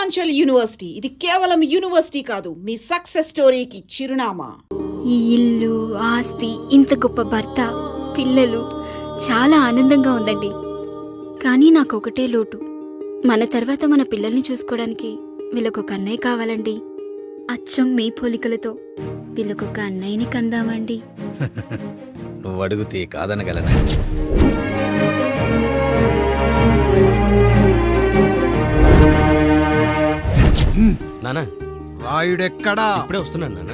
Purvanchal university. ఇది కేవలం university కాదు, మీ సక్సెస్ స్టోరీకి చిరునామా. ఈ ఇల్లు, ఆస్తి, ఇంత గొప్ప భర్త, పిల్లలు చాలా ఆనందంగా ఉందండి. కానీ నాకు ఒకటే లోటు. మన తర్వాత మన పిల్లల్ని చూసుకోవడానికి వీళ్ళకొక అన్నయ్య కావాలండి. అచ్చం మీ పోలికలతో వీళ్ళకొక అన్నయ్యని కందామండి. నువ్వు అడిగితే కాదనగలనా? నానా రాయుడెక్కడా? ఇప్పుడే వస్తున్నాను నాన్న.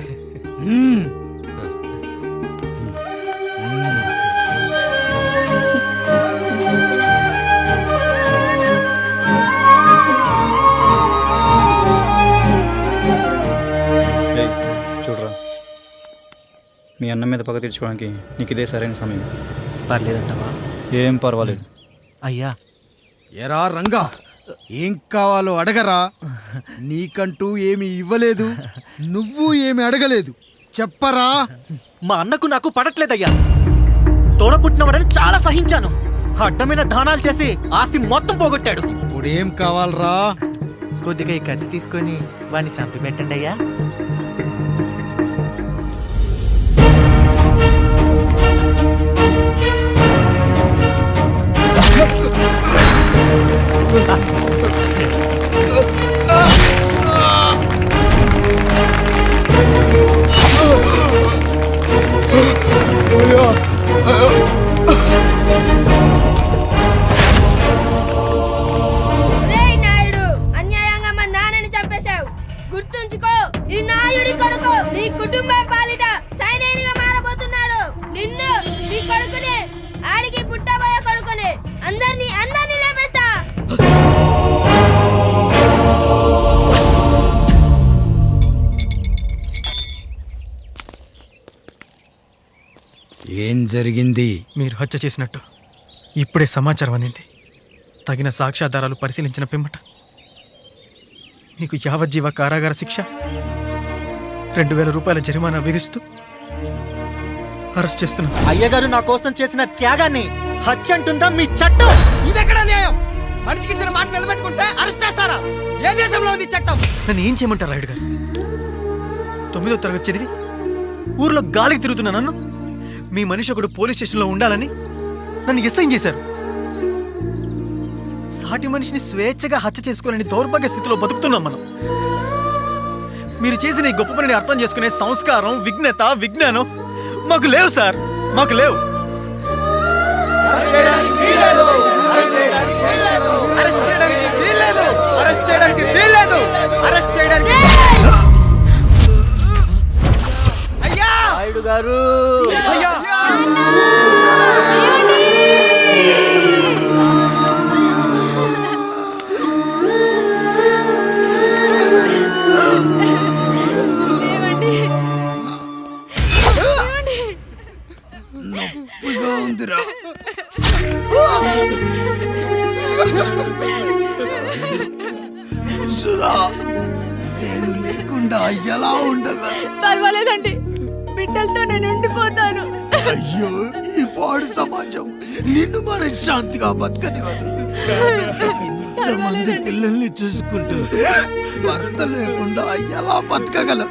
చూడరా, మీ అన్నం మీద పగ తీర్చుకోవడానికి నీకు ఇదే సరైన సమయం. పర్లేదంటావా? ఏం పర్వాలేదు. అయ్యా, ఎరా రంగా, ఏం కావాలో అడగరా. నీకంటూ ఏమి ఇవ్వలేదు, నువ్వు ఏమి అడగలేదు, చెప్పరా. మా అన్నకు నాకు పడట్లేదయ్యా. తోడ పుట్టినవాడని చాలా సహించాను. అడ్డమైన దానాలు చేసి ఆస్తి మొత్తం పోగొట్టాడు. ఇప్పుడేం కావాలరా? కొద్దిగా ఈ కత్తి తీసుకొని వాడిని చంపి పెట్టండి అయ్యా. నాయుడు, అన్యాయంగా మా నాన్నని చంపేశావు. గుర్తుంచుకో, ఈ నాయుడి కొడుకు నీ కుటుంబం పాలిట సైనికుడిగా మారబోతున్నాడు. నిన్ను, నీ కొడుకుని, ఆడికి పుట్టబోయే కొడుకుని అందరినీ లేపేస్తా. ఏం జరిగింది? మీరు హత్య చేసినట్టు ఇప్పుడే సమాచారం అందింది. తగిన సాక్ష్యాధారాలు పరిశీలించిన పిమ్మట మీకు యావజ్జీవ కారాగార శిక్ష, 2000 రూపాయల జరిమానా విధిస్తూ అరెస్ట్ చేస్తున్నాం. అయ్యగారు నా కోసం చేసిన త్యాగాన్ని హత్య అంటుందా మీ చట్టం? ఇదెక్కడ న్యాయం? మనిషికి ఇచ్చిన మాట నిలబెట్టుకుంటే అరెస్ట్ చేస్తారా? ఏ దేశంలో ఉంది చట్టం? నన్ను ఏం చేయమంటారు రాయుడు గారు? 9వ తరగతి చదివి ఊర్లో గాలికి తిరుగుతున్నా నన్ను మీ మనిషి ఒకడు పోలీస్ స్టేషన్లో ఉండాలని నన్ను ఎస్ఐ చేశారు. సాటి మనిషిని స్వేచ్ఛగా హత్య చేసుకోవాలని దౌర్భాగ్య స్థితిలో బతుకుతున్నాం మనం. మీరు చేసిన ఈ గొప్ప పనిని అర్థం చేసుకునే సంస్కారం, విజ్ఞత, విజ్ఞానం మాకు లేవు సార్, మాకు లేవు. నాయుడు గారు, నొప్పిగా ఉందిరా. సుధా, నేను లేకుండా ఎలా ఉండగా? పర్వాలేదండి, బిడ్డలతో నేను ఉండిపోతాను. అయ్యో, ఈ పాడు సమాజం నిన్ను మనశ్శాంతిగా బతకనివ్వదు. ఇంతమంది పిల్లల్ని చూసుకుంటూ భర్త లేకుండా ఎలా బతకగలం?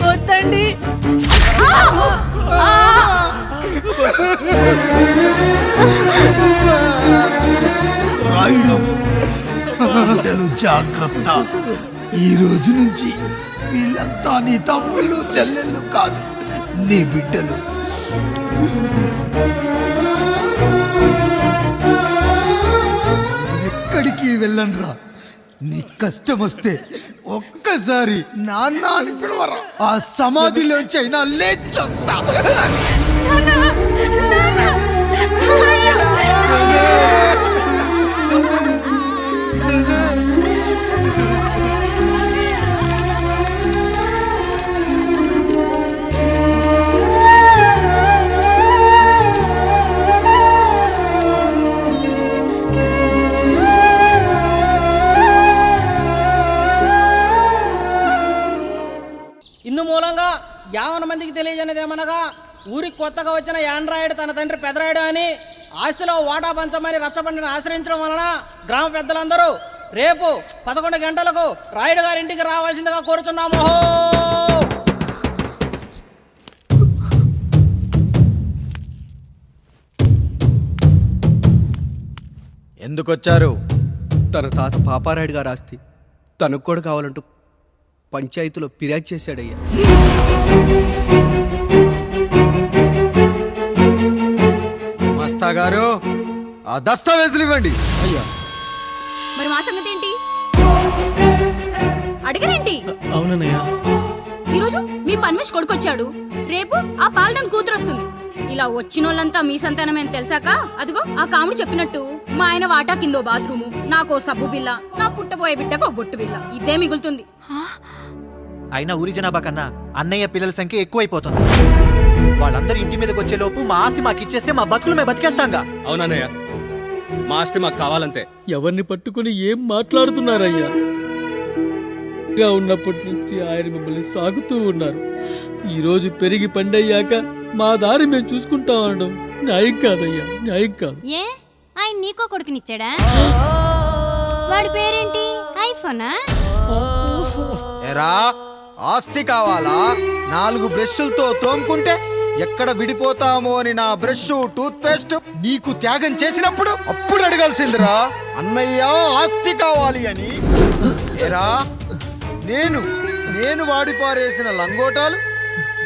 వద్దండి. రాయుడు, బిడ్డలు జాగ్రత్త. ఈ రోజు నుంచి వీళ్ళంతా నీ తమ్ముళ్ళు, చెల్లెళ్ళు కాదు, నీ బిడ్డలు. ఎక్కడికి వెళ్ళనురా. నీ కష్టం వస్తే ఒక్కసారి నాన్న అని పిలవరా. ఆ సమాధిలోంచి అయినా లేచొస్తా. ఇందు మూలంగా 50 మందికి తెలియజేయనిదేమనగా, ఊరికి కొత్తగా వచ్చిన యాండ్రాయిడ్ తన తండ్రి పెదరాయుడు అని ఆస్తిలో వాటా పంచమని రచ్చబండిని ఆశ్రయించడం వలన గ్రామ పెద్దలందరూ రేపు 11 గంటలకు రాయుడు గారి ఇంటికి రావాల్సిందిగా కోరుతున్నాము. ఎందుకొచ్చారు? తన తాత పాపారాయుడు గారు ఆస్తి తనకు కూడా కావాలంటూ పంచాయతీలో ఫిర్యాదు చేశాడయ్యా. మస్తా గారు, ఆ దస్తావేజులు ఇవ్వండి. అయ్యా, మరి మా సంగతి ఏంటి? అడగరేంటి? అవునన్నయ్య. ఈరోజు మీ పన్మేష్ కొడుకొచ్చాడు, రేపు ఆ పాలదం కూతురు వస్తుంది. ఇలా వచ్చినోళ్ళంతా మీ సంతానమేని తెలిసాక అదిగో ఆ కాముడు చెప్పినట్టు మా ఆయన వాటా కిందో బాత్రూము, నాకో సబ్బు బిల్ల, నా పుట్టబోయే బిడ్డకో బొట్టు బిల్ల, ఇదే మిగులుతుంది. అయినా ఊరి జనాభా కన్నా అన్నయ్య పిల్లల సంఖ్య ఎక్కువైపోతుంది. వాళ్ళందరూ ఇంటి మీదకి వచ్చే లోపు మా ఆస్తి మాకు ఇచ్చేస్తే మా బతుకులు మేము బతికేస్తాంగా. అవునన్నయ్య, మా ఆస్తి మాకు కావాలంతే. ఎవరిని పట్టుకుని ఏం మాట్లాడుతున్నారయ్యా? గా ఉన్నప్పటి నుంచి ఆయన మిమ్మల్ని సాగుతూ ఉన్నారు. ఈరోజు పెరిగి పండయ్యాక మా దారి మేము చూసుకుంటా ఉండడం న్యాయం కాదయ్యా, న్యాయం కాదు. ఏ ఆయన నీకో కొడుకునిచ్చాడా? వాడి పేరేంటి? ఐఫోనా? ఎరా, ఆస్తి కావాలా? 4 బ్రష్లతో తోముకుంటే ఎక్కడ విడిపోతామో అని నా బ్రష్ టూత్ పేస్ట్ నీకు త్యాగం చేసినప్పుడు అప్పుడు అడగాల్సిందిరా, అన్నయ్య ఆస్తి కావాలి అని. ఎరా, నేను వాడిపారేసిన లంగోటాలు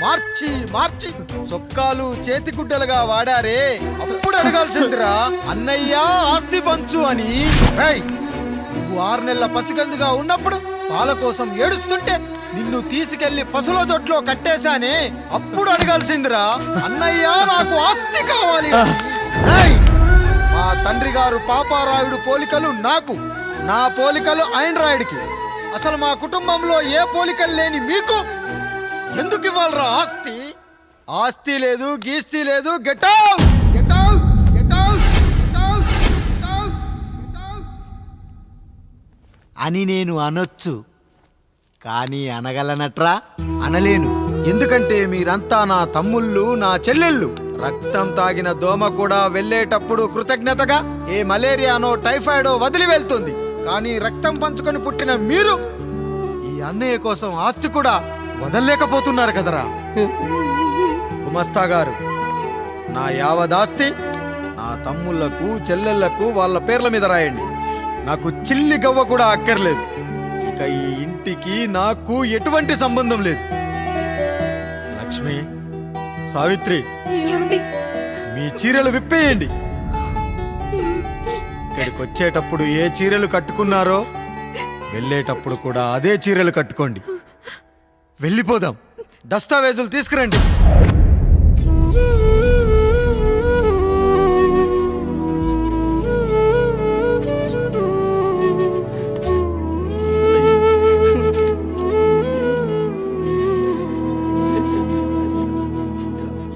మార్చి మార్చి చొక్కాలు చేతిగుడ్డలుగా వాడారే, అప్పుడు అడగాల్సిందిరా, అన్నయ్య ఆస్తి పంచు అని. నువ్వు 6 నెలల పసికందుగా ఉన్నప్పుడు పాల కోసం ఏడుస్తుంటే నిన్ను తీసుకెళ్లి పసుల దొడ్లో కట్టేశానే, అప్పుడు అడగాల్సిందిరా, అన్నయ్య నాకు ఆస్తి కావాలి అని. మా తండ్రి గారు పాపారాయుడు పోలికలు నాకు, నా పోలికలు ఆయన రాయుడికి. అసలు మా కుటుంబంలో ఏ పోలికలు లేని మీకు ఎందుకు ఇవ్వాలరా ఆస్తి? ఆస్తి లేదు, గీస్తి లేదు. Get out, get out, get out, get out, get out, get out అని నేను అనొచ్చు, కానీ అనగలనట్రా? అనలేను. ఎందుకంటే మీరంతా నా తమ్ముళ్ళు, నా చెల్లెళ్ళు. రక్తం తాగిన దోమ కూడా వెళ్ళేటప్పుడు కృతజ్ఞతగా ఏ మలేరియానో టైఫాయిడో వదిలి వెళ్తుంది. కానీ రక్తం పంచుకొని పుట్టిన మీరు ఈ అన్నయ్య కోసం ఆస్తి కూడా వదల్లేకపోతున్నారు కదరా. గుమస్తా గారు, నా యావదాస్తి నా తమ్ముళ్లకు, చెల్లెళ్లకు వాళ్ళ పేర్ల మీద రాయండి. నాకు చిల్లి గవ్వ కూడా అక్కర్లేదు. ఇక ఈ ఇంటికి నాకు ఎటువంటి సంబంధం లేదు. లక్ష్మి, సావిత్రి, మీ చీరలు విప్పేయండి. ఇక్కడికి వచ్చేటప్పుడు ఏ చీరలు కట్టుకున్నారో వెళ్ళేటప్పుడు కూడా అదే చీరలు కట్టుకోండి. వెళ్ళిపోదాం. దస్తావేజులు తీసుకురండి.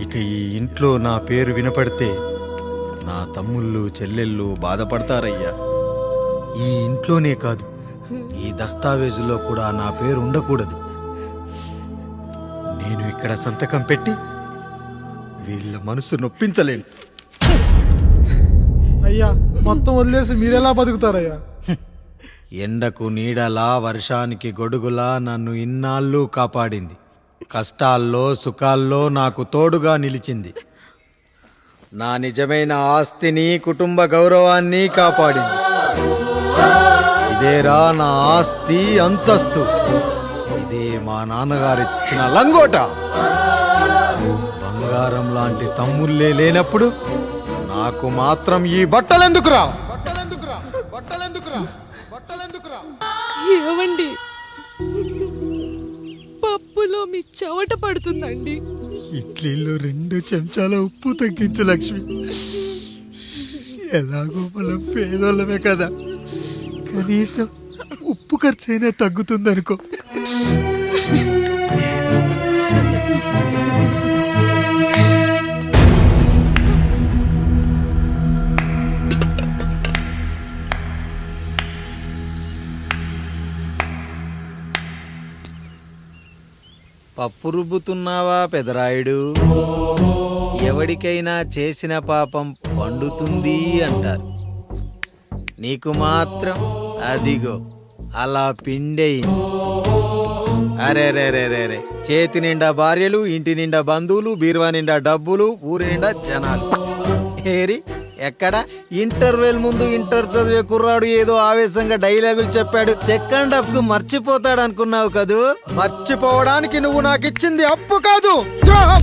ఇక ఈ ఇంట్లో నా పేరు వినపడితే నా తమ్ముళ్ళు, చెల్లెళ్ళు బాధపడతారయ్యా. ఈ ఇంట్లోనే కాదు, ఈ దస్తావేజులో కూడా నా పేరు ఉండకూడదు. నేను ఇక్కడ సంతకం పెట్టి వీళ్ళ మనసు నొప్పించలేను. అయ్యా, మొత్తం వదిలేసి మీరెలా బతుకుతారయ్యా? ఎండకు నీడలా, వర్షానికి గొడుగులా నన్ను ఇన్నాళ్ళు కాపాడింది. కష్టాల్లో సుఖాల్లో నాకు తోడుగా నిలిచింది. నా నిజమైన ఆస్తిని, కుటుంబ గౌరవాన్ని కాపాడింది. ఇదేరా నా ఆస్తి, అంతస్తు. ఇదే మా నాన్నగారిచ్చిన లంగోట. బంగారం లాంటి తమ్ముళ్ళే లేనప్పుడు నాకు మాత్రం ఈ బట్టలెందుకురా? బట్టలెందుకురా? బట్టలెందుకురా? బట్టలెందుకురా? ఏమండి, పప్పులో మీ చెవట పడుతుందండి. ఇడ్లీలో 2 చెంచాల ఉప్పు తగ్గించు లక్ష్మి. ఎలాగో మనం పేదోళ్ళమే కదా, కనీసం ఉప్పు ఖర్చైనా తగ్గుతుందనుకో. పప్పు రుబ్బుతున్నావా పెదరాయుడు? ఎవడికైనా చేసిన పాపం పండుతుంది అంటారు. నీకు మాత్రం అదిగో అలా పిండయింది. అరే రే రే రే రే, చేతి నిండా భార్యలు, ఇంటి నిండా బంధువులు, బీరువా నిండా డబ్బులు, ఊరి నిండా జనాలు. ఏరి ఎక్కడ ఇంటర్వెల్ ముందు ఇంటర్ చదివే కుర్రాడు ఏదో ఆవేశంగా డైలాగులు చెప్పాడు, సెకండ్ హాఫ్ కు మర్చిపోతాడు అనుకున్నావు కదూ? మర్చిపోవడానికి నువ్వు నాకు ఇచ్చింది అప్పు కాదు, ద్రోహం.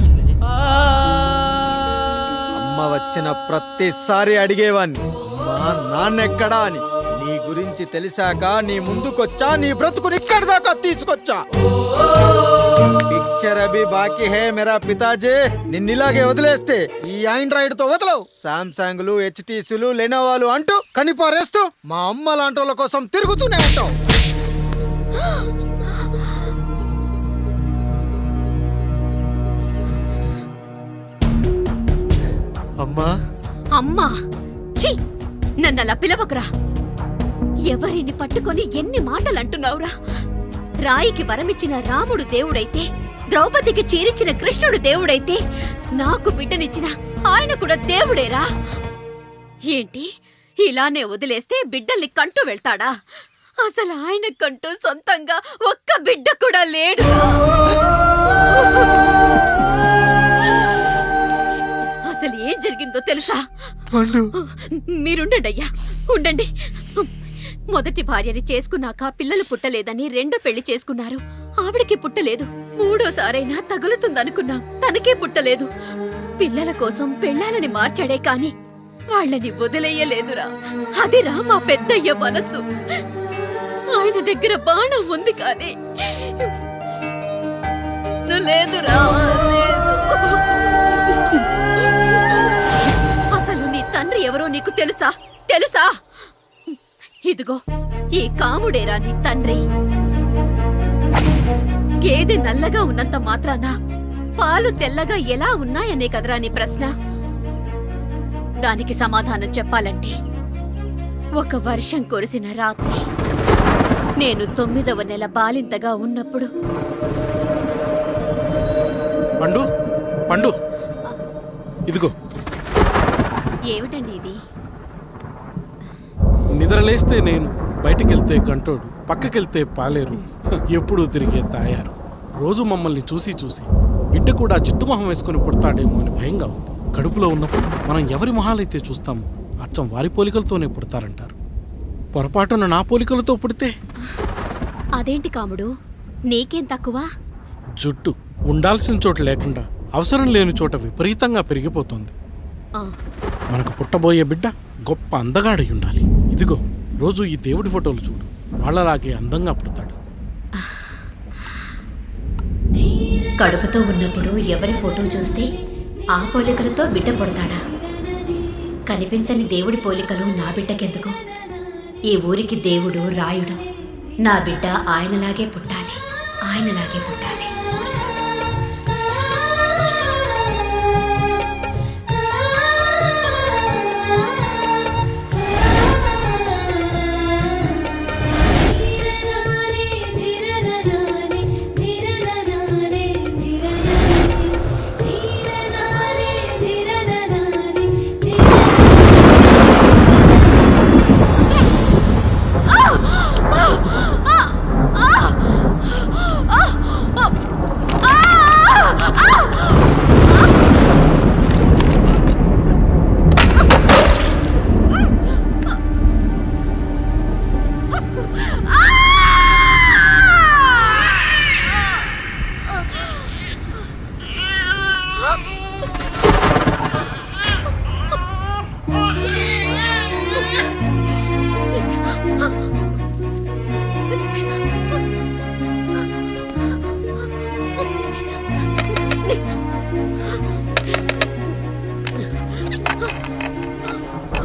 అమ్మ వచ్చిన ప్రతిసారి అడిగేవాణ్ణి, అమ్మా నాన్నెక్కడా అని. నీ గురించి తెలిసాక నీ ముందుకొచ్చా, నీ బ్రతుకుని ఇక్కడి దాకా తీసుకొచ్చా. పిక్చర్ అభి బాకీ హే మేరా పితాజీ. నిన్నిలాగే వదిలేస్తే ఈ ఆండ్రాయిడ్ తో వదలవు. సామ్సంగ్లు, హెచ్టీసీలు, లెనోవాలు అంటూ కనిపారేస్తూ మా అమ్మ లాంటి వాళ్ళ కోసం తిరుగుతూనే ఉంటావు. అమ్మా అమ్మా, ఛీ, నన్ను అలా పిలవకురా. ఎవరిని పట్టుకొని ఎన్ని మాటలు అంటున్నావురా? రాయికి వరమిచ్చిన రాముడు దేవుడైతే, ద్రౌపదికి చీరిచిన కృష్ణుడు దేవుడైతే, నాకు బిడ్డనిచ్చిన ఆయన కూడా దేవుడేరా. ఏంటి, ఇలానే వదిలేస్తే బిడ్డల్ని కంటూ వెళ్తాడా? అసలు ఆయన కంటూ సొంతంగా ఒక్క బిడ్డ కూడా లేడు. అసలు ఏం జరిగిందో తెలుసా? మీరుండండి అయ్యా, ఉండండి. మొదటి భార్యని చేసుకున్నాక పిల్లలు పుట్టలేదని రెండో పెళ్లి చేసుకున్నారు. ఆవిడికి పుట్టలేదు. మూడోసారైనా తగులుతుందనుకున్నాం, తనకే పుట్టలేదు. పిల్లల కోసం పెళ్ళాలని మార్చాడే కాని వాళ్ళని వదిలేయలేదురా. అదిరా మా పెద్దయ్య మనసు. ఆయన దగ్గర బాణం ఉంది కానీ లేదురా, లేదు. అసలు నీ తండ్రి ఎవరో నీకు తెలుసా? తెలుసా? ఇదిగో ఈ కాముడేరా నీ తండ్రి. గేదె నల్లగా ఉన్నంత మాత్రాన పాలు తెల్లగా ఎలా ఉన్నాయనే కదరా నీ ప్రశ్న. దానికి సమాధానం చెప్పాలంటే, ఒక వర్షం కురిసిన రాత్రి నేను 9వ నెల బాలింతగా ఉన్నప్పుడు. పండు పండు, ఇదిగో. ఏమిటండి ఇది? నిద్రలేస్తే నేను, బయటికెళ్తే గంటోడు, పక్కకెళ్తే పాలేరు, ఎప్పుడూ తిరిగే తాయారు. రోజు మమ్మల్ని చూసి చూసి బిడ్డ కూడా జిడ్డుమొహం వేసుకుని పుడతాడేమో అని భయంగా ఉంది. కడుపులో ఉన్నప్పుడు మనం ఎవరి మొహాలైతే చూస్తామో అచ్చం వారి పోలికలతోనే పుడతారంటారు. పొరపాటున నా పోలికలతో పుడితే? అదేంటి కాముడు, నీకేం తక్కువ? జుట్టు ఉండాల్సిన చోట లేకుండా అవసరం లేని చోట విపరీతంగా పెరిగిపోతుంది. మనకు పుట్టబోయే బిడ్డ గొప్ప అందగాడై ఉండాలి. ఇదిగో రోజు ఈ దేవుడి ఫోటోలు చూడు, వాళ్ళలాగే అందంగా పుడతాడు. కడుపుతో ఉన్నప్పుడు ఎవరి ఫోటో చూస్తే ఆ పోలికలతో బిడ్డ పుడతాడా? కనిపించని దేవుడి పోలికలు నా బిడ్డకెందుకు? ఈ ఊరికి దేవుడు రాయుడు. నా బిడ్డ ఆయనలాగే పుట్టాలి, ఆయనలాగే పుట్టాలి.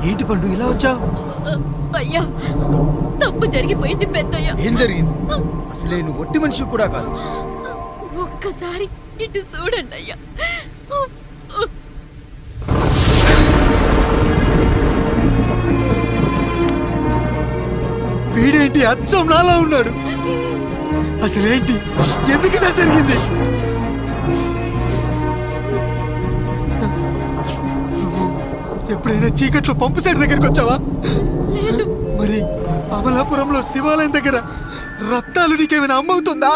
ఏంటి పండు ఇలా వచ్చావు? అయ్యా, తప్పు జరిగిపోయింది పెద్దయ్యా. ఏం జరిగింది? అసలే నువ్వు ఒట్టి మనిషి కూడా కాదు. ఒక్కసారి ఇటు చూడండి అయ్యా. వీడేంటి అచ్చం నాలా ఉన్నాడు? అసలేంటి, ఎందుకు ఇలా జరిగింది? ఎప్పుడైనా చీకట్లో పంపు సైడ్ దగ్గరికి వచ్చావా? మరి అమలాపురంలో శివాలయం దగ్గర రత్నాలు నీకేమైనా అమ్మవుతుందా?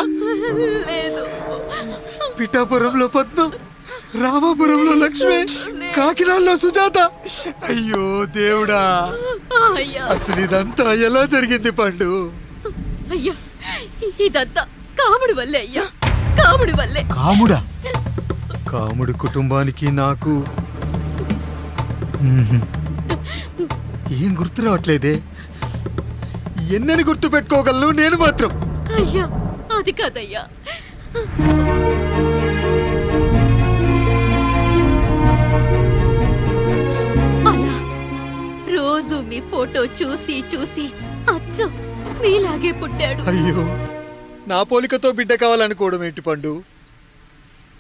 పిఠాపురంలో పద్మం, రామాపురంలో లక్ష్మి, కాకినాడలో సుజాత. అయ్యో దేవుడా, అసలు ఇదంతా ఎలా జరిగింది పండు? అయ్యా ఇదంతా కాముడి వల్లే అయ్యా, కాముడి వల్లే. కాముడా? కాముడి కుటుంబానికి నాకు ఏం గుర్తు రావట్లేదే. ఎన్నని గుర్తు పెట్టుకోగలను నేను మాత్రం. అయ్యా అది కాదయ్యా, అలా రోజు మీ ఫోటో చూసి చూసి అచ్చం మీలాగే పుట్టాడు. అయ్యో, నా పోలికతో బిడ్డ కావాలనుకోవడం ఏంటి పండు?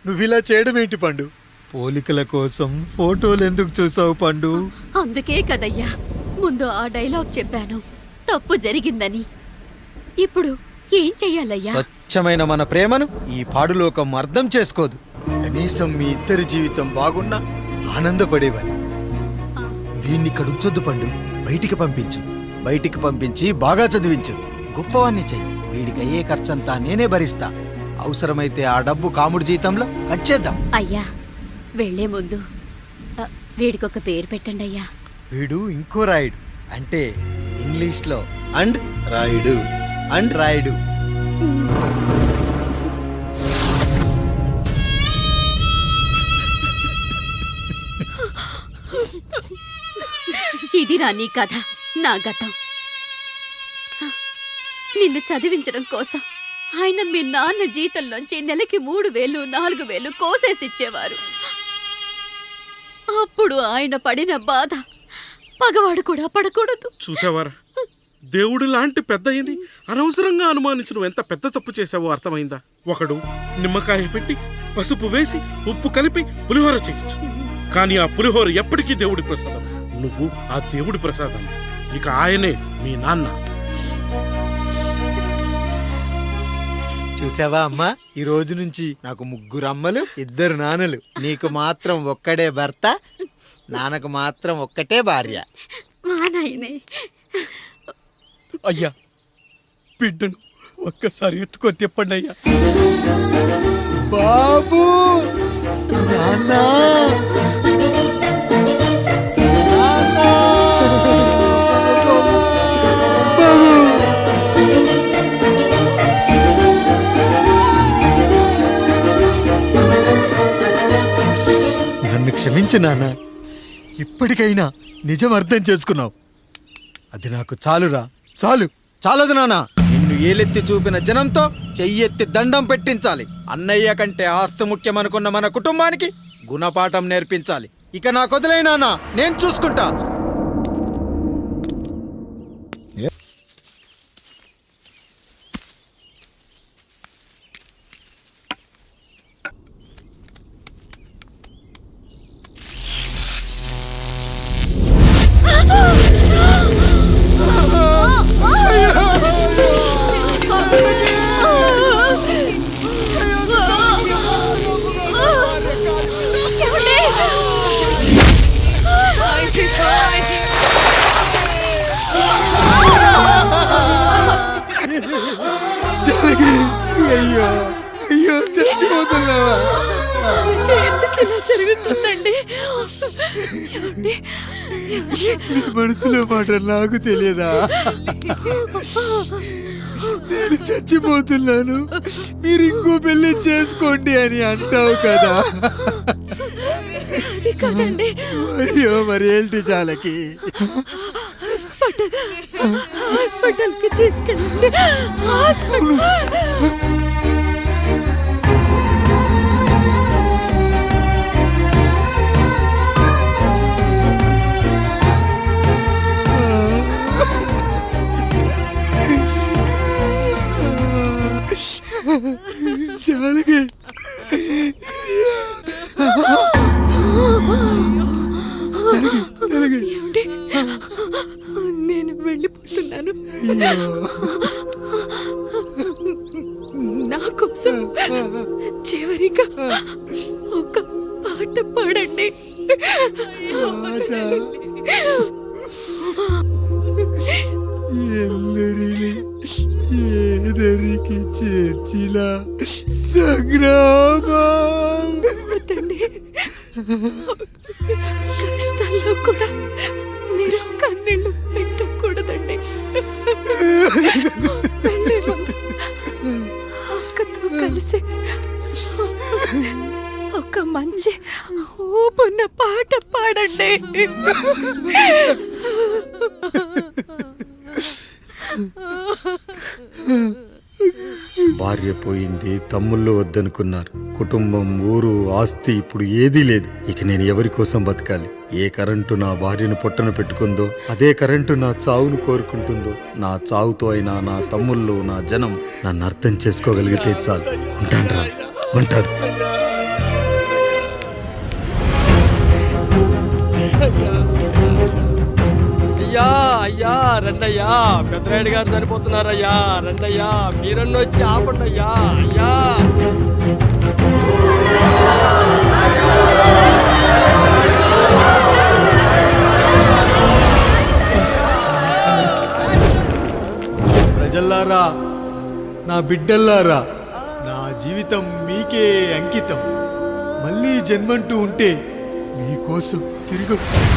నువ్విలా చేయడం ఏంటి పండు? పోలికల కోసం ఫోటోలు ఎందుకు చూసావు పండు? అందుకే కదయ్యా ముందు ఆ డైలాగ్ చెప్పాను, తప్పు జరిగిందని. ఇప్పుడు ఏం చెయ్యాలయ్యా? స్వచ్ఛమైన మన ప్రేమను ఈ పాడులోకం అర్థం చేసుకోదు. కనీసం మీ ఇద్దరి జీవితం బాగున్నా ఆనందపడేవాని. వీణ్ణి ఇక్కడ ఉంచొద్దు పండు, బయటికి పంపించు. బయటికి పంపించి బాగా చదివించు, గొప్పవాణ్ణి చెయ్యి. వీడికి అయ్యే ఖర్చంతా నేనే భరిస్తా. అవసరమైతే ఆ డబ్బు కాముడి జీతంలో వచ్చేద్దాం. అయ్యా వెళ్లే ముందు వీడికొక పేరు పెట్టండి అయ్యా. వీడు ఇంకో రాయుడు, అంటే ఇంగ్లీష్లో అండ్ రాయుడు, అండ్ రాయుడు. ఇది రా నీ కథ, నా గతం. నిన్ను చదివించడం కోసం ఆయన మీ నాన్న జీతంలోంచి నెలకి 3,000, 4,000 కోసేసిచ్చేవారు. అప్పుడు ఆయన పడిన బాధ పగవాడు కూడా పడకూడదు. చూసావారా, దేవుడు లాంటి పెద్దయ్యని అనవసరంగా అనుమానించి నువ్వు ఎంత పెద్ద తప్పు చేసావో అర్థమైందా? ఒకడు నిమ్మకాయ పెట్టి పసుపు వేసి ఉప్పు కలిపి పులిహోర చేయొచ్చు, కానీ ఆ పులిహోర ఎప్పటికీ దేవుడి ప్రసాదం. నువ్వు ఆ దేవుడి ప్రసాదం. ఇక ఆయనే మీ నాన్న. చూసావా అమ్మా, ఈ రోజు నుంచి నాకు 3 అమ్మలు, 2 నాన్నలు. నీకు మాత్రం ఒక్కడే భర్త, నాన్నకు మాత్రం ఒక్కటే భార్య. మా నాయనే. అయ్యా, బిడ్డను ఒక్కసారి ఎత్తుకొని తిప్పండి అయ్యా. బాబు, నాన్నా, నన్ను క్షమించు నాన్న. ఇప్పటికైనా నిజం అర్థం చేసుకున్నావు. అది నాకు చాలురా, చాలు. చాలదు నాన్న. నిన్ను ఏలెత్తి చూపిన జనంతో చెయ్యెత్తి దండం పెట్టించాలి. అన్నయ్య కంటే ఆస్తి ముఖ్యమనుకున్న మన కుటుంబానికి గుణపాఠం నేర్పించాలి. ఇక నాకు వదిలే నాన్న, నేను చూసుకుంటా. అయ్యో అయ్యో, చచ్చిపోతున్నావా? ఎందుకు ఇలా జరుగుతుందండి? నీ మనసులో మాట నాకు తెలియదా? నేను చచ్చిపోతున్నాను, మీరు ఇంకో పెళ్లి చేసుకోండి అని అంటావు కదా. అయ్యో, మరి ఏంటి చాలకి? హాస్పిటల్కి తీసుకెళ్ళండి. చాలకి నేను వెళ్ళిపోతున్నాను. నా కోసం చివరిగా ఒక పాట పాడండి. ಎಲ್ಲರಿಲಿ ఏదరికి చేర్చిన సంగ్రామం. కష్టాల్లో కూడా మీరు కన్నీళ్ళు పెట్టకూడదండి. వెళ్ళే ముందు అక్కతో కలిసి ఒక మంచి ఊపున్న పాట పాడండి. భార్య పోయింది, తమ్ముళ్ళు వద్దనుకున్నారు, కుటుంబం, ఊరు, ఆస్తి ఇప్పుడు ఏదీ లేదు. ఇక నేను ఎవరి కోసం బతకాలి? ఏ కరెంటు నా భార్యను పొట్టన పెట్టుకుందో అదే కరెంటు నా చావును కోరుకుంటుందో. నా చావుతో అయినా నా తమ్ముళ్ళు, నా జనం నన్ను అర్థం చేసుకోగలిగితే చాలు. ఉంటాను రా, ఉంటాను. అయ్యా అయ్యా రండయ్యా, పెద్దరాయుడు గారు చనిపోతున్నారయ్యా, రండయ్యా, మీరన్న వచ్చి ఆపండి అయ్యా. అయ్యా ప్రజల్లారా, నా బిడ్డల్లారా, నా జీవితం మీకే అంకితం. మళ్ళీ జన్మంటూ ఉంటే మీకోసం తిరిగి వస్తాను.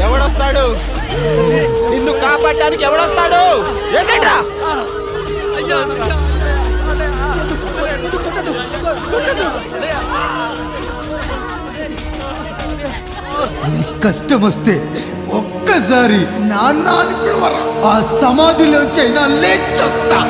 ఎవడొస్తాడు? నిన్ను కాపాడటానికి ఎవడొస్తాడు? ఏసేంట్రా? కష్టం వస్తే ఒక్కసారి నాన్న అని పిలవరా, ఆ సమాధిలోంచైనా లేచొస్తా.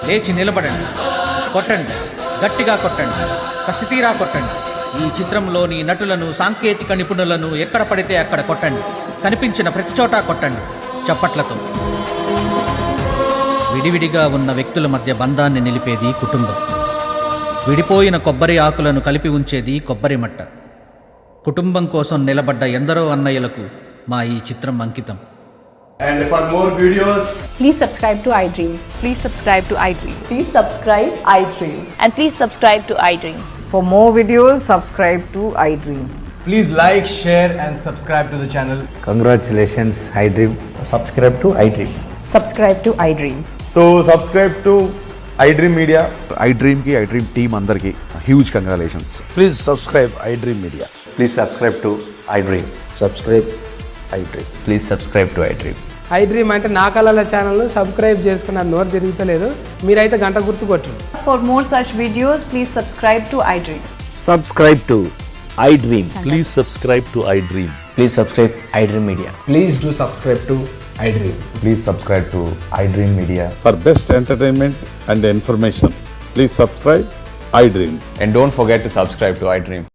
లేచి నిలబడండి, కొట్టండి, గట్టిగా కొట్టండి, కసితీరా కొట్టండి. ఈ చిత్రంలోని నటులను, సాంకేతిక నిపుణులను ఎక్కడ పడితే అక్కడ కొట్టండి. కనిపించిన ప్రతి చోట కొట్టండి చప్పట్లతో. విడివిడిగా ఉన్న వ్యక్తుల మధ్య బంధాన్ని నిలిపేది కుటుంబం. విడిపోయిన కొబ్బరి ఆకులను కలిపి ఉంచేది కొబ్బరి మట్ట. కుటుంబం కోసం నిలబడ్డ ఎందరో అన్నయ్యలకు మా ఈ చిత్రం అంకితం. And for more videos, please subscribe to iDream. Please subscribe to iDream. Please subscribe iDream. And please subscribe to iDream. For more videos, subscribe to iDream. please like, share and subscribe to the channel. Congratulations, iDream. Subscribe to iDream. Subscribe to iDream. So subscribe to iDream Media. iDream ki iDream team andarki huge congratulations. Please subscribe iDream Media. Please subscribe to iDream. Subscribe iDream. Please subscribe to iDream. iDream అంటే నా కళల ఛానల్ను subscribe చేసుకున్న నోరు తిరుగుతలేదు. మీరైతే గంట గుర్తు కొట్టండి. For more such videos, please subscribe to iDream. Subscribe to iDream. Please subscribe to iDream. Please subscribe iDream Media. Please do subscribe to iDream. Please subscribe to iDream Media. For best entertainment and information, please subscribe iDream. And don't forget to subscribe to iDream.